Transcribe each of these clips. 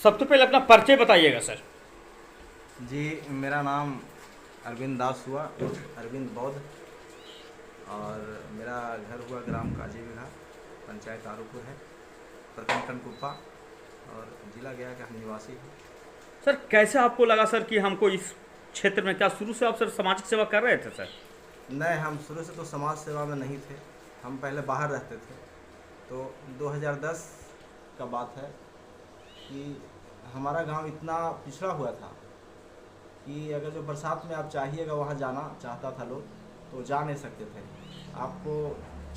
सबसे पहले अपना परिचय बताइएगा सर। जी, मेरा नाम अरविंद दास हुआ, अरविंद बौद्ध। और मेरा घर हुआ ग्राम काजी बिघा, पंचायत आरूपुर है, प्रखंड टनकुप्पा, और जिला गया का हम निवासी हैं। सर कैसे आपको लगा सर कि हमको इस क्षेत्र में, क्या शुरू से आप सर सामाजिक सेवा कर रहे थे सर? नहीं, हम शुरू से तो समाज सेवा में नहीं थे। हम पहले बाहर रहते थे। तो 2010 का बात है कि हमारा गांव इतना पिछड़ा हुआ था कि अगर जो बरसात में आप चाहिएगा वहाँ जाना चाहता था लोग, तो जा नहीं सकते थे। आपको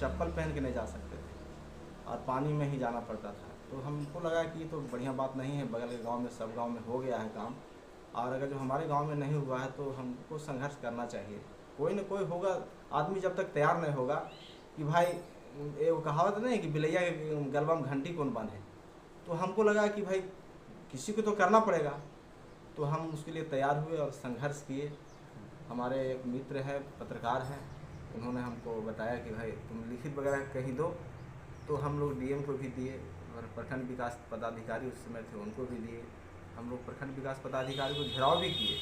चप्पल पहन के नहीं जा सकते थे और पानी में ही जाना पड़ता था। तो हमको लगा कि ये तो बढ़िया बात नहीं है, बगल के गांव में, सब गांव में हो गया है काम, और अगर जो हमारे गांव में नहीं हुआ है तो हमको संघर्ष करना चाहिए। कोई ना कोई होगा, आदमी जब तक तैयार नहीं होगा कि भाई, ये वो कहावत नहीं है कि बिलैया के गलबा में घंटी कौन बांधे। तो हमको लगा कि भाई किसी को तो करना पड़ेगा। तो हम उसके लिए तैयार हुए और संघर्ष किए। हमारे एक मित्र हैं, पत्रकार हैं, उन्होंने हमको बताया कि भाई तुम लिखित वगैरह कहीं दो। तो हम लोग डीएम को भी दिए और प्रखंड विकास पदाधिकारी उस समय थे उनको भी दिए। हम लोग प्रखंड विकास पदाधिकारी को घेराव भी किए।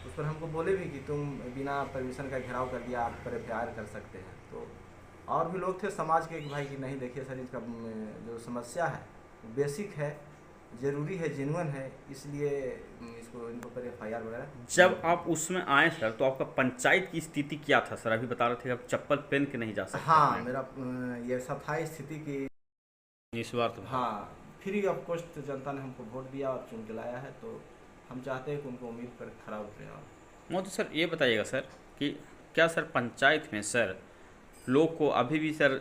उस पर हमको बोले भी कि तुम बिना परमिशन का घेराव कर दिया, आप पर एफआईआर कर सकते हैं। तो और भी लोग थे समाज के कि भाई कि नहीं, देखिए सर, इसका जो समस्या है बेसिक है, ज़रूरी है, जेन्युइन है, इसलिए इनको पर एफआईआर वगैरह। जब आप उसमें आए सर तो आपका पंचायत की स्थिति क्या था सर? अभी बता रहे थे कि आप चप्पल पहन के नहीं जा सकते। हाँ, मेरा ये ऐसा था स्थिति की। निस्वार्थ भाव। हाँ, फ्री ऑफ कॉस्ट जनता ने हमको वोट दिया और चुन के लाया है। तो हम चाहते हैं कि उनको उम्मीद पर खरा उतरे। और मोदी सर ये बताइएगा सर कि क्या सर पंचायत में सर लोग को अभी भी सर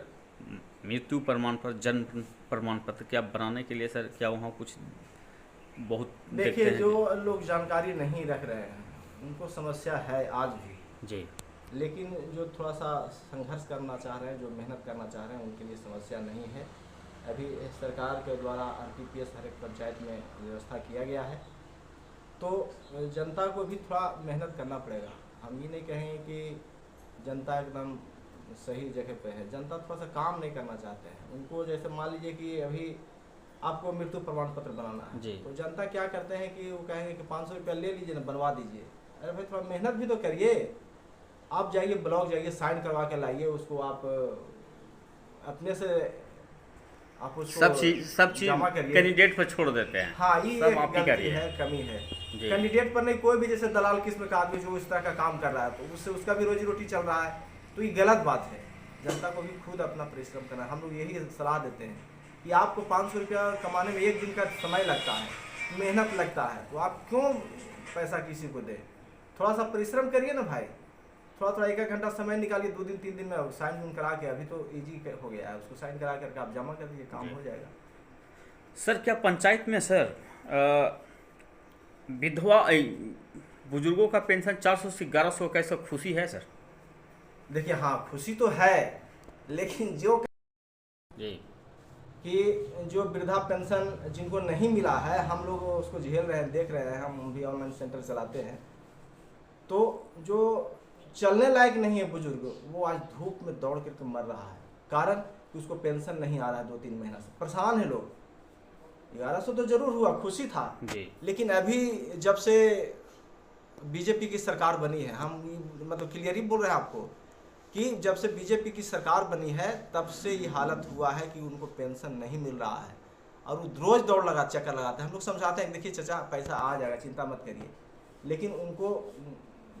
मृत्यु प्रमाण पत्र, जन्म प्रमाण पत्र क्या बनाने के लिए सर, क्या वहाँ कुछ बहुत देखते देखिए, हैं? जो लोग जानकारी नहीं रख रहे हैं उनको समस्या है आज भी। जी। लेकिन जो थोड़ा सा संघर्ष करना चाह रहे हैं, जो मेहनत करना चाह रहे हैं, उनके लिए समस्या नहीं है। अभी सरकार के द्वारा आरटीपीएस हर एक पंचायत में व्यवस्था किया गया है। तो जनता को भी थोड़ा मेहनत करना पड़ेगा। हम ये नहीं कहेंगे कि जनता एकदम सही जगह पे है। जनता थोड़ा सा काम नहीं करना चाहते हैं। उनको जैसे मान लीजिए कि अभी आपको मृत्यु प्रमाण पत्र बनाना है, तो जनता क्या करते हैं कि वो कहेंगे कि 500 रुपया ले लीजिए ना, बनवा दीजिए। अरे भाई, थोड़ा मेहनत भी तो करिए। आप जाइए ब्लॉक, जाइए, साइन करवा के लाइए उसको। आप अपने से आप उसको सब चीज जमा करिए। कैंडिडेट पर छोड़ देते हैं। हाँ, ये सब एक आप ही गलती करिए। है, कमी है। जी। कैंडिडेट पर नहीं, कोई भी जैसे दलाल किस्म का आदमी जो इस तरह का काम कर रहा है, तो उससे उसका भी रोजी रोटी चल रहा है, तो ये गलत बात है। जनता को भी खुद अपना परिश्रम करना है। हम लोग यही सलाह देते हैं कि आपको 500 रुपया कमाने में एक दिन का समय लगता है, मेहनत लगता है, तो आप क्यों पैसा किसी को दें? थोड़ा सा परिश्रम करिए ना भाई। थोड़ा एक घंटा समय निकालिए, 2 दिन 3 दिन में साइन उन करा के, अभी तो इजी हो गया है, उसको साइन करा करके आप जमा कर दीजिए, काम हो जाएगा। सर क्या पंचायत में सर विधवा बुजुर्गों का पेंशन 400 से 1100 कैसा खुशी है सर? देखिए, हाँ, खुशी तो है, लेकिन जो जी कि जो वृद्धा पेंशन जिनको नहीं मिला है, हम लोग उसको झेल रहे हैं, देख रहे हैं। हम भी ऑनलाइन सेंटर चलाते हैं। तो जो चलने लायक नहीं है बुजुर्ग, वो आज धूप में दौड़ करके मर रहा है, कारण कि उसको पेंशन नहीं आ रहा है। 2-3 महीना से परेशान है लोग। 1100 तो जरूर हुआ, खुशी था जी। लेकिन अभी जब से बीजेपी की सरकार बनी है, हम मतलब क्लियर ही बोल रहे हैं आपको कि जब से बीजेपी की सरकार बनी है तब से ये हालत हुआ है कि उनको पेंशन नहीं मिल रहा है और वो रोज दौड़ लगा चक्कर लगाते हैं। हम लोग समझाते हैं, देखिए चाचा, पैसा आ जाएगा, चिंता मत करिए, लेकिन उनको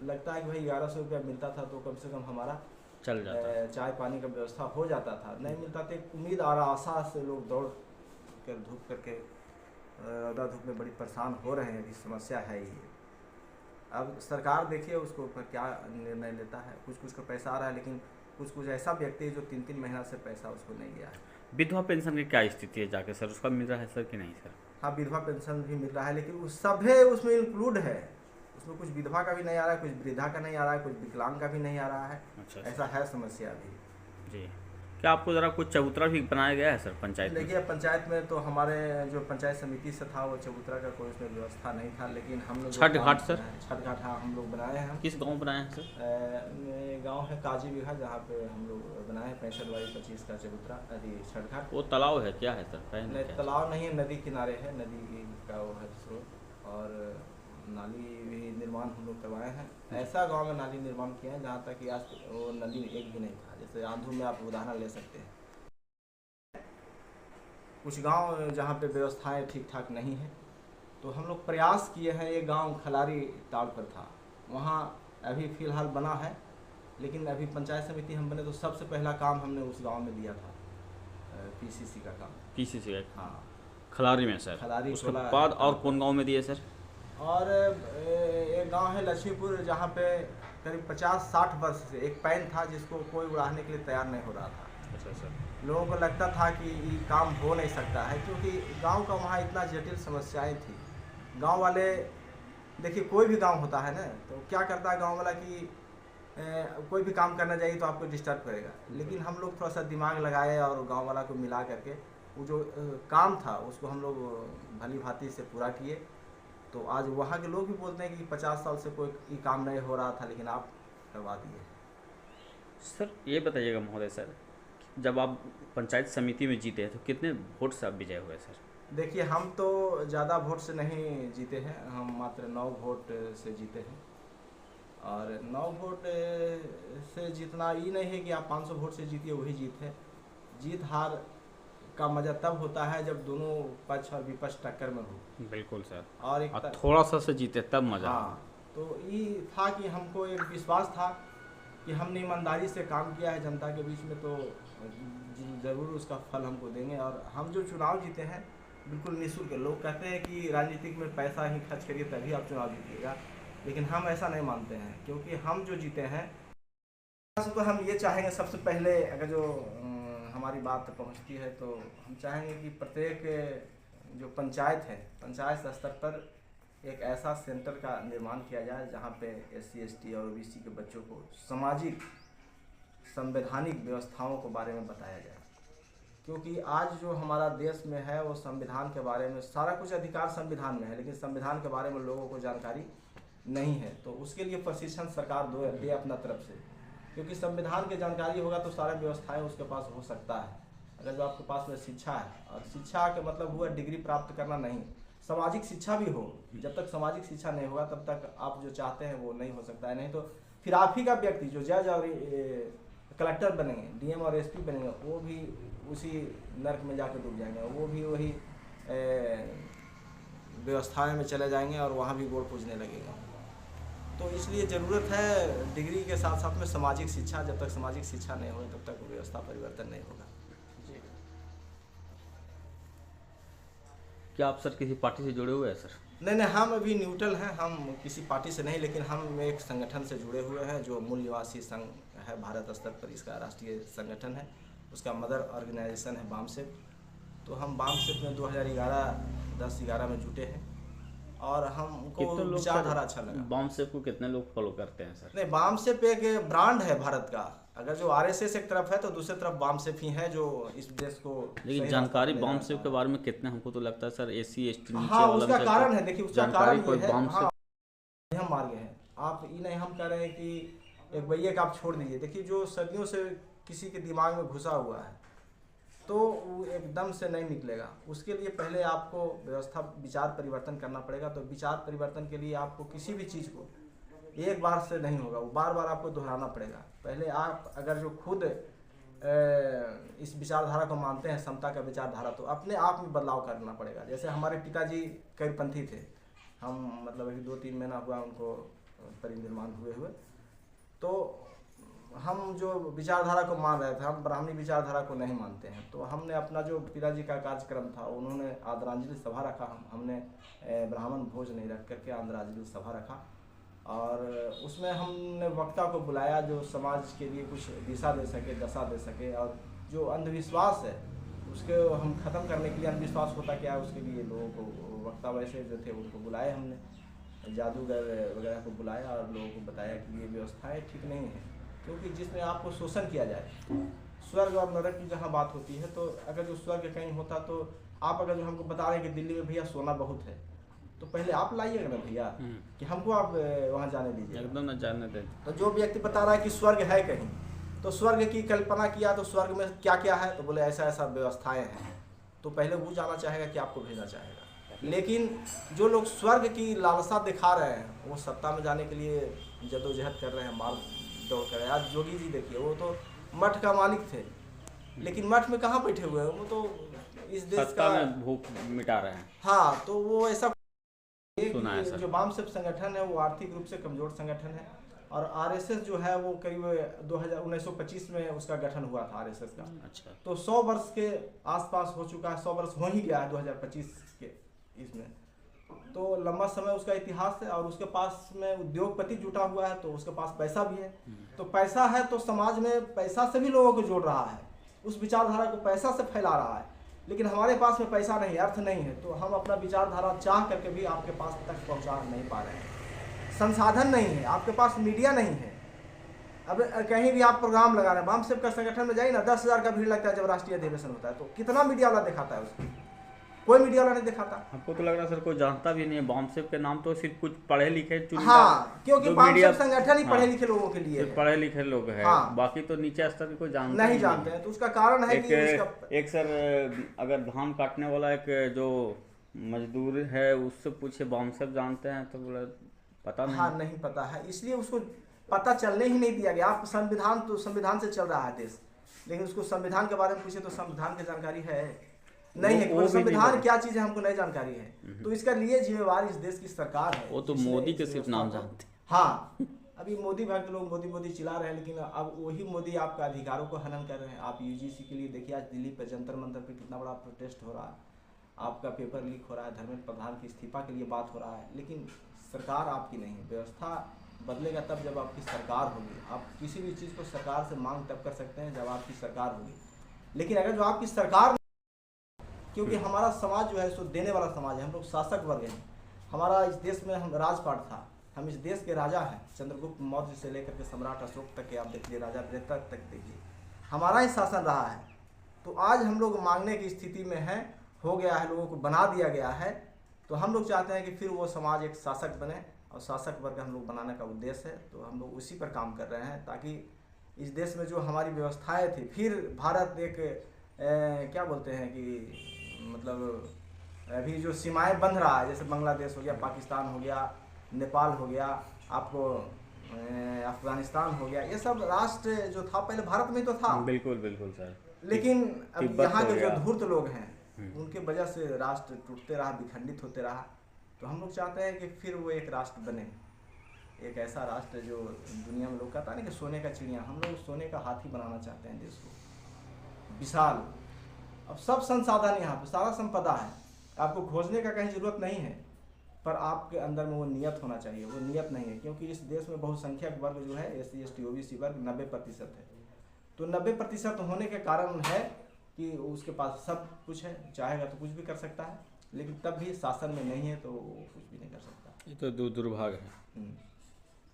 लगता है कि भाई 1100 रुपया मिलता था तो कम से कम हमारा चल जाता, चाय पानी का व्यवस्था हो जाता था। नहीं मिलता तो एक उम्मीद और आशा से लोग दौड़ कर धूप करके रौदा धूप में बड़ी परेशान हो रहे हैं। इस समस्या है ये। अब सरकार देखिए उसको ऊपर क्या निर्णय लेता है। कुछ का पैसा आ रहा है, लेकिन कुछ ऐसा व्यक्ति है जो 3-3 महीना से पैसा उसको नहीं गया है। विधवा पेंशन की क्या स्थिति है जाके सर? उसका मिल रहा है सर कि नहीं सर? हाँ, विधवा पेंशन भी मिल रहा है, लेकिन उस सभे उसमें इंक्लूड है। उसमें कुछ विधवा का भी नहीं आ रहा है, कुछ वृद्धा का नहीं आ रहा है, कुछ विकलांग का भी नहीं आ रहा है। अच्छा, ऐसा है समस्या अभी। जी। क्या आपको ज़रा कुछ चबूतरा भी बनाया गया है सर पंचायत में? देखिए पंचायत में तो हमारे जो पंचायत समिति से था वो चबूतरा का कोई उसमें व्यवस्था नहीं था, लेकिन हम लोग छठ घाट सर? छठ घाट हाँ हम लोग बनाए हैं। किस गांव बनाए हैं सर? गांव है काजी बिघा, जहाँ पे हम लोग बनाए हैं 65/25 का चबूतरा अरे छठ घाट। वो तालाब है क्या है सर? नहीं तालाब नहीं है, नदी किनारे है, नदी का वो है स्रोत, और नाली भी निर्माण हम लोग करवाए हैं। ऐसा गांव में नाली निर्माण किया है जहाँ तक कि आज वो नदी एक भी नहीं था। जैसे आंधू में आप उदाहरण ले सकते हैं। कुछ गांव जहाँ पे व्यवस्थाएं ठीक ठाक नहीं है, तो हम लोग प्रयास किए हैं। एक गांव खलारी ताड़ पर था, वहाँ अभी फ़िलहाल बना है, लेकिन अभी पंचायत समिति हम बने तो सबसे पहला काम हमने उस गांव में दिया था पीसीसी का काम। पीसीसी का? हाँ खलारी में सर। खलारी उसके बाद और कौन गांव में दिए सर? और एक गांव है लक्ष्मीपुर, जहाँ पे करीब 50-60 वर्ष से एक पैन था जिसको कोई उड़ाने के लिए तैयार नहीं हो रहा था। अच्छा सर। लोगों को लगता था कि ये काम हो नहीं सकता है, क्योंकि गांव का वहाँ इतना जटिल समस्याएं थी। गांव वाले देखिए कोई भी गांव होता है ना, तो क्या करता है गांव वाला कि कोई भी काम करना चाहिए तो आपको डिस्टर्ब करेगा, लेकिन हम लोग थोड़ा सा दिमाग लगाए और गांव वाला को मिला करके वो जो काम था उसको हम लोग भली भांति से पूरा किए। तो आज वहाँ के लोग भी बोलते हैं कि 50 साल से कोई ये काम नहीं हो रहा था, लेकिन आप करवा दिए। सर ये बताइएगा महोदय सर, जब आप पंचायत समिति में जीते हैं तो कितने वोट से आप विजय हुए सर? देखिए हम तो ज़्यादा वोट से नहीं जीते हैं, हम मात्र 9 वोट से जीते हैं। और 9 वोट से जीतना ये नहीं है कि आप 500 वोट से जीतिए वही जीत है। जीत हार का मज़ा तब होता है जब दोनों पक्ष और विपक्ष टक्कर में हो। बिल्कुल सर। और एक थोड़ा सा से जीते तब मज़ा। हाँ, तो ये था कि हमको एक विश्वास था कि हमने ईमानदारी से काम किया है जनता के बीच में, तो ज़रूर उसका फल हमको देंगे। और हम जो चुनाव जीते हैं बिल्कुल निःशुल्क। लोग कहते हैं कि राजनीतिक में पैसा ही खर्च करिए तभी आप चुनाव जीतिएगा, लेकिन हम ऐसा नहीं मानते हैं, क्योंकि हम जो जीते हैं तो हम ये चाहेंगे सबसे पहले, अगर जो हमारी बात पहुंचती है तो हम चाहेंगे कि प्रत्येक जो पंचायत है, पंचायत स्तर पर एक ऐसा सेंटर का निर्माण किया जाए जहां पे SC ST और OBC के बच्चों को सामाजिक संवैधानिक व्यवस्थाओं के बारे में बताया जाए। क्योंकि आज जो हमारा देश में है वो संविधान के बारे में सारा कुछ अधिकार संविधान में है, लेकिन संविधान के बारे में लोगों को जानकारी नहीं है। तो उसके लिए प्रशिक्षण सरकार दे अपना तरफ से, क्योंकि संविधान की जानकारी होगा तो सारा व्यवस्थाएं उसके पास हो सकता है। अगर जो आपके पास में शिक्षा है, और शिक्षा के मतलब हुआ डिग्री प्राप्त करना नहीं, सामाजिक शिक्षा भी हो। जब तक सामाजिक शिक्षा नहीं होगा तब तक आप जो चाहते हैं वो नहीं हो सकता है। नहीं तो फिर आप ही का व्यक्ति जो जज और कलेक्टर बनेंगे, DM और SP बनेंगे, वो भी उसी नर्क में जाकर डूब जाएंगे, वो भी वही व्यवस्थाएं में चले जाएंगे और वहाँ भी गोड़ पूजने लगेगा। तो इसलिए ज़रूरत है डिग्री के साथ साथ में सामाजिक शिक्षा। जब तक सामाजिक शिक्षा नहीं होगी तब तक व्यवस्था परिवर्तन नहीं होगा। जी। क्या आप सर किसी पार्टी से जुड़े हुए हैं सर? नहीं, हम अभी न्यूट्रल हैं, हम किसी पार्टी से नहीं, लेकिन हम एक संगठन से जुड़े हुए हैं जो मूल निवासी संघ है, भारत स्तर पर इसका राष्ट्रीय संगठन है। उसका मदर ऑर्गेनाइजेशन है बामसेफ। तो हम बामसेफ में 2011 में जुटे हैं और हमको विचारधारा अच्छा लगा। बामसेफ को कितने लोग फॉलो करते हैं सर? नहीं, बामसेफ एक ब्रांड है भारत का। अगर जो RSS एक तरफ है तो दूसरी तरफ बामसेफ ही है जो इस देश को। लेकिन जानकारी बामसेफ के बारे में कितने, हमको तो लगता है सर SC ST नीचे हाँ, वाला उसका कारण है। देखिए उसका कारण ये है, हाँ, हम मार गए हैं। आप ये नहीं हम कह रहे हैं कि एक भैया का आप छोड़ दीजिए। देखिए जो सदियों से किसी के दिमाग में घुसा हुआ है तो वो एकदम से नहीं निकलेगा। उसके लिए पहले आपको व्यवस्था विचार परिवर्तन करना पड़ेगा। तो विचार परिवर्तन के लिए आपको किसी भी चीज़ को एक बार से नहीं होगा, वो बार बार आपको दोहराना पड़ेगा। पहले आप अगर जो खुद इस विचारधारा को मानते हैं, समता का विचारधारा, तो अपने आप में बदलाव करना पड़ेगा। जैसे हमारे पिताजी कईरपंथी थे, हम मतलब अभी 2-3 महीना हुआ उनको परिनिर्वाण हुए। तो हम जो विचारधारा को मान रहे थे, हम ब्राह्मणी विचारधारा को नहीं मानते हैं। तो हमने अपना जो पिताजी का कार्यक्रम था, उन्होंने आदरांजलि सभा रखा, हमने ब्राह्मण भोज नहीं रख करके आदरांजलि सभा रखा। और उसमें हमने वक्ता को बुलाया जो समाज के लिए कुछ दिशा दे सके, दशा दे सके। और जो अंधविश्वास है उसके हम ख़त्म करने के लिए, अंधविश्वास होता क्या है उसके लिए लोगों को, वक्ता वैसे जो थे उनको बुलाए, हमने जादूगर वगैरह को बुलाया और लोगों को बताया कि ये व्यवस्थाएं ठीक नहीं है। क्योंकि जिसमें आपको शोषण किया जाए, स्वर्ग और नरक की जहाँ बात होती है, तो अगर जो स्वर्ग कहीं होता तो आप अगर जो हमको बता रहे हैं कि दिल्ली में भैया सोना बहुत है, तो पहले आप लाइएगा ना भैया, कि हमको आप वहाँ जाने दीजिए। एकदम न जाने दें। तो जो व्यक्ति बता रहा है कि स्वर्ग है कहीं, तो स्वर्ग की कल्पना किया तो स्वर्ग में क्या क्या है, तो बोले ऐसा ऐसा व्यवस्थाएं हैं, तो पहले वो जाना चाहेगा कि आपको भेजना चाहेगा। लेकिन जो लोग स्वर्ग की लालसा दिखा रहे हैं, वो सत्ता में जाने के लिए जद्दोजहद कर रहे हैं, मार दौड़ कर रहे हैं। आज योगी जी देखिए, वो तो मठ का मालिक थे, लेकिन मठ में कहाँ बैठे हुए हैं, वो तो इस देश सत्ता का में भूख मिटा रहे हैं। हाँ, तो वो ऐसा सुना है सर। जो वामसेप संगठन है वो आर्थिक रूप से कमजोर संगठन है, और आरएसएस जो है वो करीब 1925 में उसका गठन हुआ था आरएसएस का। अच्छा। तो 100 वर्ष के आसपास हो चुका है, 100 वर्ष हो ही गया है 2025 के इसमें, तो लंबा समय उसका इतिहास है। और उसके पास में उद्योगपति जुटा हुआ है, तो उसके पास पैसा भी है। तो पैसा है तो समाज में पैसा से भी लोगों को जोड़ रहा है, उस विचारधारा को पैसा से फैला रहा है। लेकिन हमारे पास में पैसा नहीं, अर्थ नहीं है, तो हम अपना विचारधारा चाह करके भी आपके पास तक पहुंचा नहीं पा रहे हैं। संसाधन नहीं है, आपके पास मीडिया नहीं है। अब कहीं भी आप प्रोग्राम लगा रहे हैं, वामसेप का संगठन में जाइए ना, 10,000 का भीड़ लगता है जब राष्ट्रीय अधिवेशन होता है, तो कितना मीडिया वाला दिखाता है उसको? कोई मीडिया वाला नहीं दिखाता। हमको तो लग रहा है सर कोई जानता भी नहीं है वामसेप के नाम, तो सिर्फ कुछ पढ़े लिखे चुनिंदा। हाँ, क्योंकि जो वामसेप मीडिया संगठन ही हाँ, पढ़े लिखे लोगों के लिए सिर्फ है। पढ़े लिखे लोग हैं। हाँ। बाकी तो नीचे स्तर के कोई जानता नहीं ही जानते हैं। तो उसका कारण है कि उसका एक सर अगर धान काटने वाला एक जो मजदूर है उससे पूछे वामसेप जानते हैं, तो बोला पता नहीं। हाँ, नहीं पता है, इसलिए उसको पता चलने ही नहीं दिया गया। आप संविधान, तो संविधान से चल रहा है देश, लेकिन उसको संविधान के बारे में पूछे तो संविधान की जानकारी है नहीं है। वो संविधान क्या चीज़ है हमको नहीं जानकारी है, तो इसका लिए जिम्मेवार इस देश की सरकार है। वो तो मोदी के सिर्फ नाम जानते। हाँ, अभी मोदी भक्त लोग मोदी मोदी चिल्ला रहे हैं, लेकिन अब वही मोदी आपका अधिकारों को हनन कर रहे हैं। आप यूजीसी के लिए देखिए, आज दिल्ली पर जंतर मंतर पे कितना बड़ा प्रोटेस्ट हो रहा है, आपका पेपर लीक हो रहा है, धर्मेंद्र प्रधान की इस्तीफा के लिए बात हो रहा है, लेकिन सरकार आपकी नहीं है। व्यवस्था बदलेगा तब जब आपकी सरकार होगी। आप किसी भी चीज़ को सरकार से मांग तब कर सकते हैं जब आपकी सरकार होगी, लेकिन अगर जो आपकी सरकार, क्योंकि हमारा समाज जो है सो देने वाला समाज है, हम लोग शासक वर्ग हैं। हमारा इस देश में हम राजपाट था, हम इस देश के राजा हैं। चंद्रगुप्त मौर्य से लेकर के सम्राट अशोक तक के आप देखिए, राजा त्रेता तक देखिए, हमारा ही शासन रहा है। तो आज हम लोग मांगने की स्थिति में हैं, हो गया है, लोगों को बना दिया गया है। तो हम लोग चाहते हैं कि फिर वो समाज एक शासक बने, और शासक वर्ग हम लोग बनाने का उद्देश्य है। तो हम लोग उसी पर काम कर रहे हैं, ताकि इस देश में जो हमारी व्यवस्थाएं थी, फिर भारत एक क्या बोलते हैं कि मतलब अभी जो सीमाएं बंध रहा है, जैसे बांग्लादेश हो गया, पाकिस्तान हो गया, नेपाल हो गया, आपको अफगानिस्तान हो गया, ये सब राष्ट्र जो था पहले भारत में तो था। बिल्कुल बिल्कुल सर। लेकिन अब यहाँ के जो धूर्त लोग हैं, हम्म। उनके वजह से राष्ट्र टूटते रहा, विखंडित होते रहा। तो हम लोग चाहते हैं कि फिर वो एक राष्ट्र बने, एक ऐसा राष्ट्र जो दुनिया में लोग कहता नहीं कि सोने का चिड़िया, हम लोग सोने का हाथी बनाना चाहते हैं देश को, विशाल। अब सब संसाधन यहाँ पे, सारा संपदा है, आपको खोजने का कहीं जरूरत नहीं है, पर आपके अंदर में वो नियत होना चाहिए। वो नियत नहीं है, क्योंकि इस देश में बहुसंख्यक वर्ग जो है, SC ST OBC वर्ग 90% है। तो 90% होने के कारण है कि उसके पास सब कुछ है, चाहेगा तो कुछ भी कर सकता है, लेकिन तब भी शासन में नहीं है तो कुछ भी नहीं कर सकता। ये तो दुर्भाग्य है।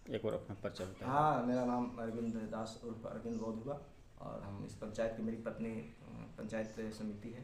एक और अपना परिचय बताइए। हाँ, मेरा नाम अरविंद दास उर्फ अरविंद बौद्ध हुआ, और हम इस पंचायत की, मेरी पत्नी पंचायत समिति है।